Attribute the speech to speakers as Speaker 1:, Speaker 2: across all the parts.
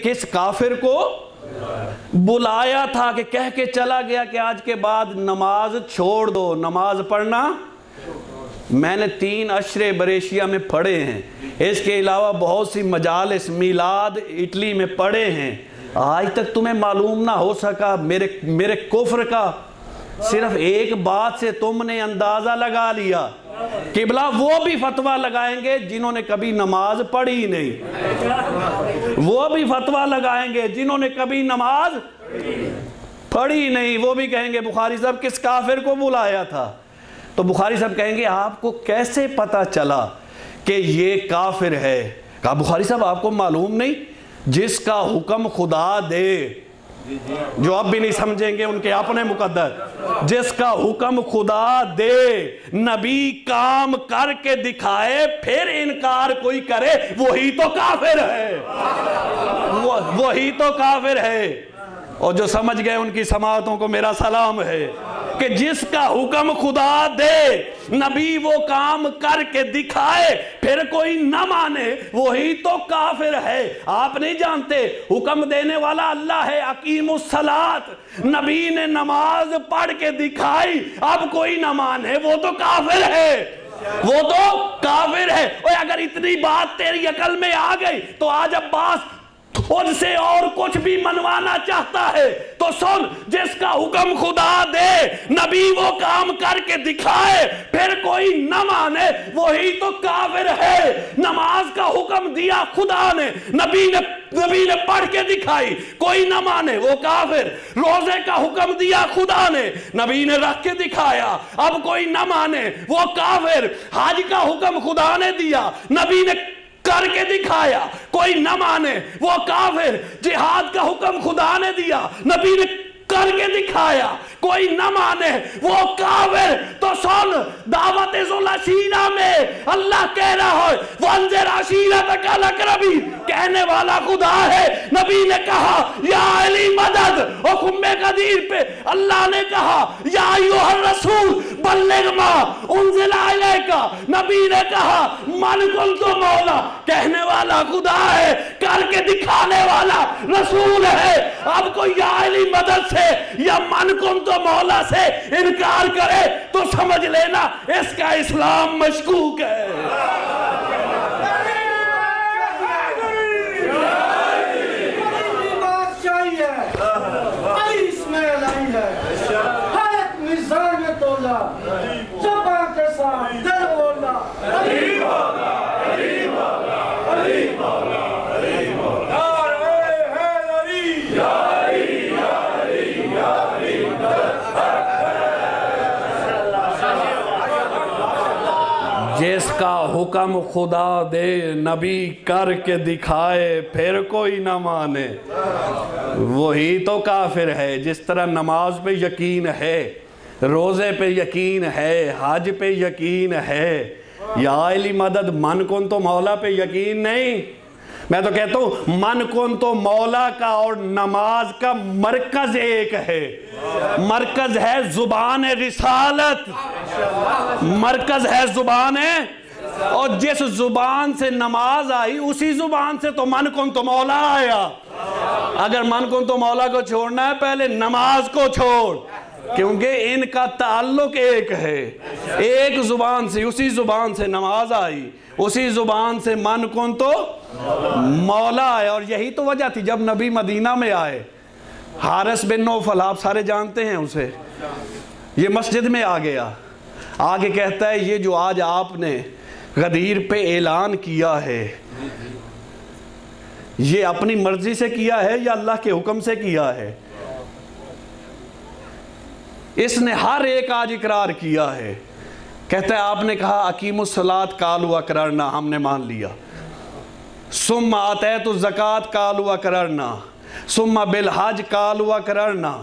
Speaker 1: کس کافر کو بلایا تھا کہ کہہ کے چلا گیا کہ آج کے بعد نماز چھوڑ دو، نماز پڑھنا؟ میں نے 3 عشرے بریشیا میں پڑھے ہیں، اس کے علاوہ بہت سی مجالس میلاد اٹلی میں پڑھے ہیں، آج تک تمہیں معلوم نہ ہو سکا میرے کفر کا؟ صرف ایک بات سے تم نے اندازہ لگا لیا۔ قبلہ وہ بھی فتویٰ لگائیں گے جنہوں نے کبھی نماز پڑھی نہیں، وہ بھی فتویٰ لگائیں گے جنہوں نے کبھی نماز پڑھی نہیں، وہ بھی کہیں گے بخاری صاحب کس کافر کو بلایا تھا؟ تو بخاری صاحب کہیں گے آپ کو کیسے پتا چلا کہ یہ کافر ہے؟ کہا بخاری صاحب آپ کو معلوم نہیں؟ جس کا حکم خدا دے، جو اب بھی نہیں سمجھیں گے ان کے اپنے مقدر، جس کا حکم خدا دے، نبی کام کر کے دکھائے، پھر انکار کوئی کرے، وہی تو کافر ہے، وہی تو کافر ہے۔ اور جو سمجھ گئے ان کی سماعتوں کو میرا سلام ہے کہ جس کا حکم خدا دے، نبی وہ کام کر کے دکھائے، پھر کوئی نہ مانے، وہی تو کافر ہے۔ آپ نہیں جانتے حکم دینے والا اللہ ہے، اقیم الصلاۃ، نبی نے نماز پڑھ کے دکھائی، اب کوئی نہ مانے، وہ تو کافر ہے، وہ تو کافر ہے۔ اور اگر اتنی بات تیری عقل میں آ گئی تو آج عباس ان سے اور کچھ بھی منوانا چاہتا ہے تو سن، جس کا حکم خدا دے، نبی وہ کام کر کے دکھائے، پھر کوئی نہ مانے، وہی تو کافر ہے۔ نماز کا حکم دیا خدا نے، نبی نے پڑھ کے دکھائی، کوئی نہ مانے وہ کافر۔ روزے کا حکم دیا خدا نے، نبی نے رکھ کے دکھایا، اب کوئی نہ مانے وہ کافر۔ حج کا حکم خدا نے دیا، نبی نے کر کے دکھایا، کوئی نہ مانے وہ کافر۔ جہاد کا حکم خدا نے دیا، نبی نے کر کے دکھایا، کوئی نہ مانے وہ کافر۔ تو سن، دعوت ذوالعشیرہ میں اللہ کہہ رہا ہے وانذر عشیرتک الاقربین، کہنے والا خدا ہے۔ نبی نے کہا یا علی مدد، اور خم قدیر پہ اللہ نے کہا یا ایھا الرسول بلغ ما انزل الیک، نبی نے کہا من کنت مولا، کہنے والا خدا ہے، کر کے دکھانے والا رسول ہے۔ اب کوئی یا علی مدد سے یا من کنت مولا سے انکار کرے تو سمجھ لینا اس کا اسلام مشکوک ہے۔ جس کا حکم خدا دے، نبی کر کے دکھائے، پھر کوئی نہ مانے، وہی تو کافر ہے۔ جس طرح نماز پہ یقین ہے، روزے پہ یقین ہے، حج پہ یقین ہے، یا علی مدد من کن تو مولا پہ یقین نہیں۔ میں تو کہتا ہوں من کن تو مولا کا اور نماز کا مرکز ایک ہے، مرکز ہے زبان رسالت، مرکز ہے زبان، اور جس زبان سے نماز آئی اسی زبان سے تو من کن تو مولا آیا۔ اگر من کن تو مولا کو چھوڑنا ہے پہلے نماز کو چھوڑ، کیونکہ ان کا تعلق ایک ہے، ایک زبان سے، اسی زبان سے نماز آئی، اسی زبان سے من کن تو مولا آئے۔ اور یہی تو وجہ تھی جب نبی مدینہ میں آئے، حارث بن نوفل، آپ سارے جانتے ہیں اسے، یہ مسجد میں آ گیا، آگے کہتا ہے یہ جو آج آپ نے غدیر پہ اعلان کیا ہے، یہ اپنی مرضی سے کیا ہے یا اللہ کے حکم سے کیا ہے؟ اس نے ہر ایک آج اقرار کیا ہے۔ کہتا ہے آپ نے کہا اقیم الصلاۃ قالوا اقررنا، ہم نے مان لیا، ثم آتیت الزکوٰۃ قالوا اقررنا، ثم بالحج قالوا اقررنا،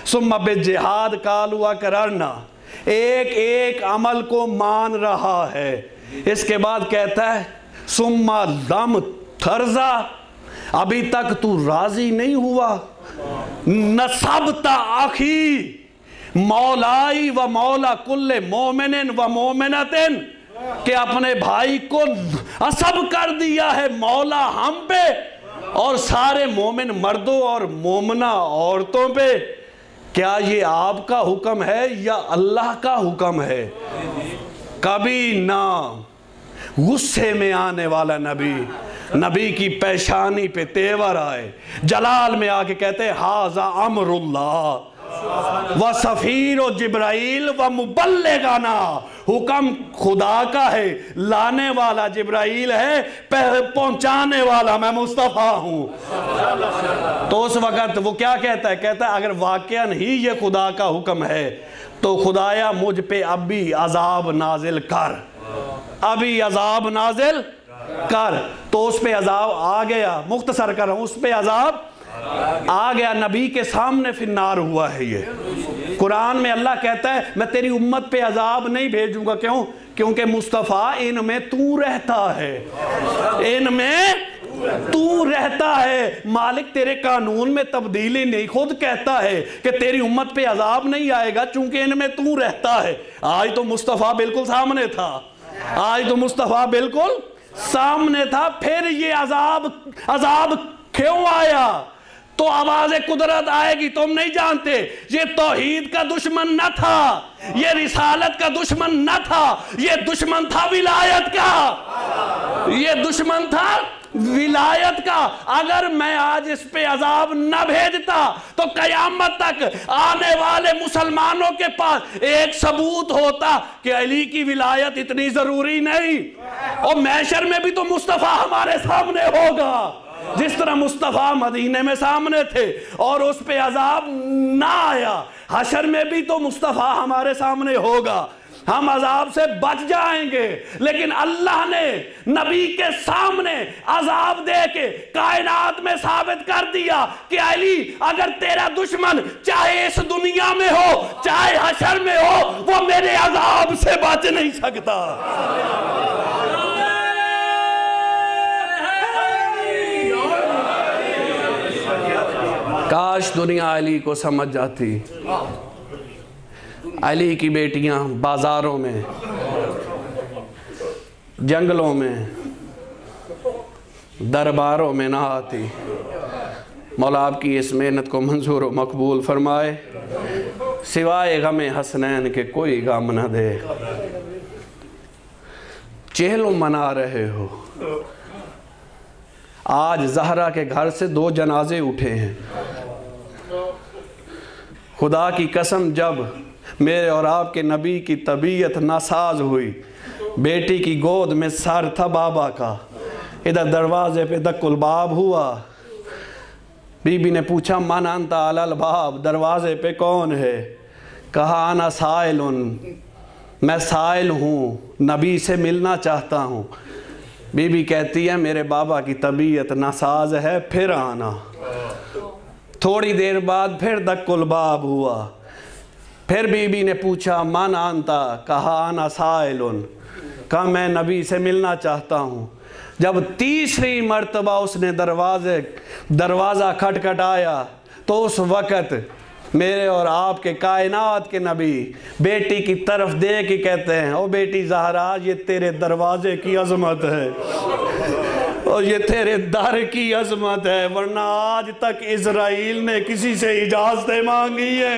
Speaker 1: ثم بالجہاد قالوا اقررنا، ایک ایک عمل کو مان رہا ہے۔ اس کے بعد کہتا ہے ثم لم ترضى، ابھی تک تو راضی نہیں ہوا، نصبت اخی مولائی و مولا کل مومن و مومنت، کہ اپنے بھائی کو عصب کر دیا ہے مولا ہم پہ اور سارے مومن مردوں اور مومنہ عورتوں پہ، کیا یہ آپ کا حکم ہے یا اللہ کا حکم ہے؟ کبھی نہ غصے میں آنے والا نبی، نبی کی پیشانی پہ تیور آئے، جلال میں آ کے کہتے ھذا امر اللہ وَسَفِيرُ جبرائیل وَمُبَلِّغَنَا، حکم خدا کا ہے، لانے والا جبرائیل ہے، پہنچانے والا میں مصطفیٰ ہوں۔ تو اس وقت وہ کیا کہتا ہے؟ کہتا ہے اگر واقعاً ہی یہ خدا کا حکم ہے تو خدایا مجھ پہ اب بھی عذاب نازل کر، ابھی عذاب نازل کر۔ تو اس پہ عذاب آ گیا، مختصر کر رہا ہوں، اس پہ عذاب آ گیا، نبی کے سامنے فی النار ہوا ہے۔ یہ قرآن میں اللہ کہتا ہے میں تیری امت پہ عذاب نہیں بھیجوں گا، کیوں؟ کیونکہ مصطفیٰ ان میں تو رہتا ہے، ان میں تو رہتا ہے۔ مالک تیرے قانون میں تبدیلی نہیں، خود کہتا ہے کہ تیری امت پہ عذاب نہیں آئے گا چونکہ ان میں تو رہتا ہے۔ آج تو مصطفیٰ بالکل سامنے تھا، آج تو مصطفیٰ بالکل سامنے تھا، پھر یہ عذاب کیوں آیا؟ تو آواز قدرت آئے گی، تم نہیں جانتے، یہ توحید کا دشمن نہ تھا، یہ رسالت کا دشمن نہ تھا، یہ دشمن تھا ولایت کا، یہ دشمن تھا ولایت کا۔ اگر میں آج اس پہ عذاب نہ بھیجتا تو قیامت تک آنے والے مسلمانوں کے پاس ایک ثبوت ہوتا کہ علی کی ولایت اتنی ضروری نہیں، اور محشر میں بھی تو مصطفیٰ ہمارے سامنے ہوگا، جس طرح مصطفیٰ مدینے میں سامنے تھے اور اس پہ عذاب نہ آیا، حشر میں بھی تو مصطفیٰ ہمارے سامنے ہوگا، ہم عذاب سے بچ جائیں گے۔ لیکن اللہ نے نبی کے سامنے عذاب دے کے کائنات میں ثابت کر دیا کہ علی اگر تیرا دشمن چاہے اس دنیا میں ہو چاہے حشر میں ہو، وہ میرے عذاب سے بچ نہیں سکتا۔ کاش دنیا علی کو سمجھ جاتی۔ علی کی بیٹیاں بازاروں میں، جنگلوں میں، درباروں میں نہ آتی۔ مولا آپ کی اس محنت کو منظور و مقبول فرمائے، سوائے غم حسنین کے کوئی غم نہ دے۔ چہلوں منا رہے ہو، آج زہرا کے گھر سے 2 جنازے اٹھے ہیں۔ خدا کی قسم جب میرے اور آپ کے نبی کی طبیعت ناساز ہوئی، بیٹی کی گود میں سر تھا بابا کا، ادھر دروازے پہ دق الباب ہوا، بی بی نے پوچھا من انت علی الباب، دروازے پہ کون ہے؟ کہا انا سائل، میں سائل ہوں، نبی سے ملنا چاہتا ہوں۔ بی بی کہتی ہے میرے بابا کی طبیعت ناساز ہے، پھر آنا۔ تھوڑی دیر بعد پھر دق الباب ہوا، پھر بی بی نے پوچھا من انتا، کہا انا سائل، کہا میں نبی سے ملنا چاہتا ہوں۔ جب تیسری مرتبہ اس نے دروازہ کھٹکھٹایا تو اس وقت میرے اور آپ کے کائنات کے نبی بیٹی کی طرف دیکھ کے کہتے ہیں او بیٹی زہرا، یہ تیرے دروازے کی عظمت ہے اور یہ تیرے در کی عظمت ہے، ورنہ آج تک اسرائیل نے کسی سے اجازتیں مانگی ہے؟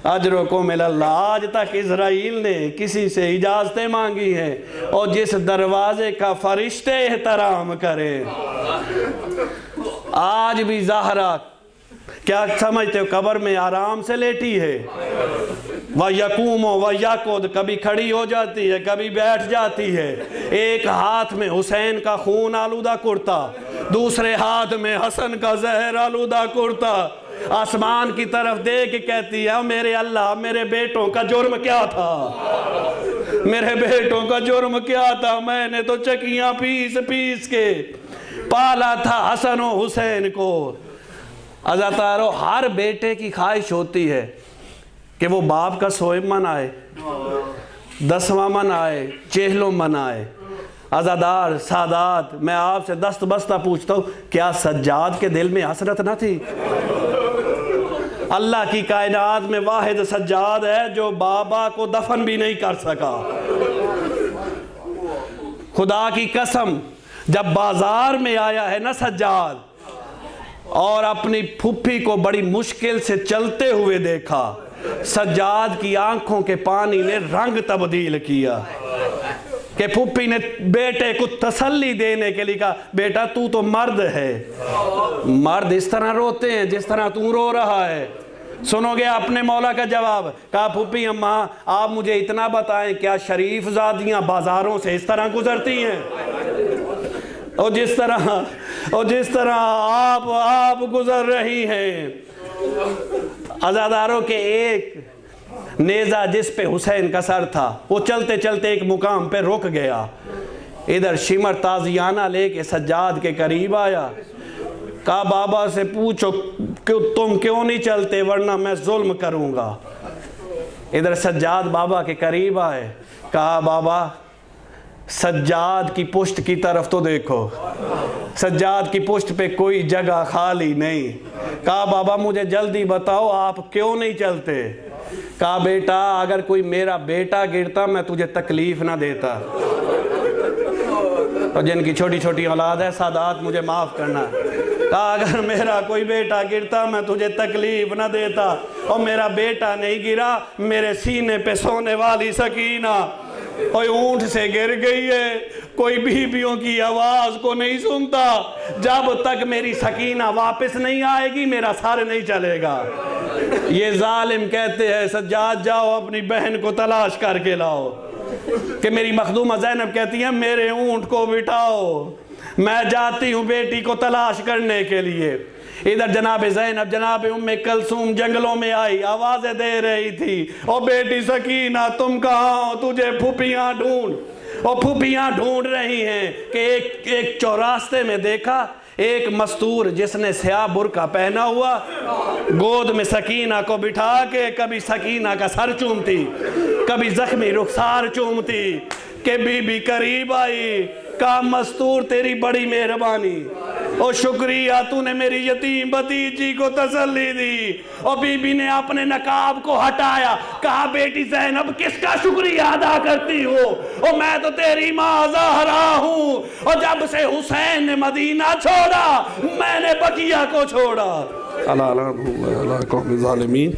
Speaker 1: اجرکم الی اللہ، آج تک اسرائیل نے کسی سے اجازتیں مانگی ہیں؟ اور جس دروازے کا فرشتے احترام کرے، آج بھی زہرا کیا سمجھتے ہو قبر میں آرام سے لیٹی ہے؟ وَيَقُومُ وَيَقُعُدُ، کبھی کھڑی ہو جاتی ہے، کبھی بیٹھ جاتی ہے، ایک ہاتھ میں حسین کا خون آلودہ کرتا، دوسرے ہاتھ میں حسن کا زہر آلودہ کرتا، آسمان کی طرف دیکھ کے کہتی ہے میرے اللہ، میرے بیٹوں کا جرم کیا تھا؟ میرے بیٹوں کا جرم کیا تھا؟ میں نے تو چکیاں پیس پیس کے پالا تھا حسن و حسین کو۔ عزتارو، ہر بیٹے کی خواہش ہوتی ہے کہ وہ باپ کا 100 منائے، 10واں منائے، 40 منائے۔ عزادار سادات، میں آپ سے دست بستہ پوچھتا ہوں، کیا سجاد کے دل میں حسرت نہ تھی؟ اللہ کی کائنات میں واحد سجاد ہے جو بابا کو دفن بھی نہیں کر سکا۔ خدا کی قسم، جب بازار میں آیا ہے نا سجاد اور اپنی پھوپھی کو بڑی مشکل سے چلتے ہوئے دیکھا، سجاد کی آنکھوں کے پانی نے رنگ تبدیل کیا کہ پھوپھی نے بیٹے کو تسلی دینے کے لیے کہا بیٹا تو تو مرد ہے، مرد اس طرح روتے ہیں جس طرح تو رو رہا ہے۔ سنو گے اپنے مولا کا جواب، کہا پھوپھی اماں آپ مجھے اتنا بتائیں کیا شریف زادیاں بازاروں سے اس طرح گزرتی ہیں؟ اور جس طرح آپ گزر رہی ہیں۔ عزاداروں کے ایک نیزہ جس پہ حسین کا سر تھا وہ چلتے چلتے ایک مقام پہ رک گیا۔ ادھر شمر تازیانہ لے کے سجاد کے قریب آیا، کہا بابا سے پوچھو کہ تم کیوں نہیں چلتے ورنہ میں ظلم کروں گا۔ ادھر سجاد بابا کے قریب آئے، کہا بابا سجاد کی پشت کی طرف تو دیکھو، سجاد کی پشت پہ کوئی جگہ خالی نہیں۔ کہا بابا مجھے جلدی بتاؤ آپ کیوں نہیں چلتے؟ کہا بیٹا اگر کوئی میرا بیٹا گرتا میں تجھے تکلیف نہ دیتا، اور جن کی چھوٹی چھوٹی اولاد ہے سادات مجھے معاف کرنا، کہا اگر میرا کوئی بیٹا گرتا میں تجھے تکلیف نہ دیتا، اور میرا بیٹا نہیں گرا، میرے سینے پہ سونے والی سکینہ کوئی اونٹ سے گر گئی ہے، کوئی بیویوں کی آواز کو نہیں سنتا، جب تک میری سکینہ واپس نہیں آئے گی میرا سر نہیں چلے گا۔ یہ ظالم کہتے ہیں سجاد جاؤ اپنی بہن کو تلاش کر کے لاؤ، کہ میری مخدومہ زینب کہتی ہیں میرے اونٹ کو بٹھاؤ، میں جاتی ہوں بیٹی کو تلاش کرنے کے لیے۔ ادھر جناب زینب جناب ام کلثوم جنگلوں میں آئی، آوازیں دے رہی تھی، او بیٹی سکینہ تم کہاں، تجھے پھوپھیاں ڈھونڈ، اور پھوپھیاں ڈھونڈ رہی ہیں کہ ایک چوراستے میں دیکھا ایک مستور جس نے سیاہ برقع پہنا ہوا گود میں سکینہ کو بٹھا کے کبھی سکینہ کا سر چومتی کبھی زخمی رخسار چومتی، کہ بی بی قریب آئی، کہا مستور تیری بڑی مہربانی، اور شکریہ تو نے میری یتیم بھتیجی کو تسلی دی۔ اور بی بی نے اپنے نقاب کو ہٹایا، کہا بیٹی زینب کس کا شکریہ ادا کرتی ہو، اور میں تو تیری ماں زہرا ہوں، اور جب سے حسین نے مدینہ چھوڑا میں نے بقیہ کو چھوڑا۔ اللہ قوم ظالمین۔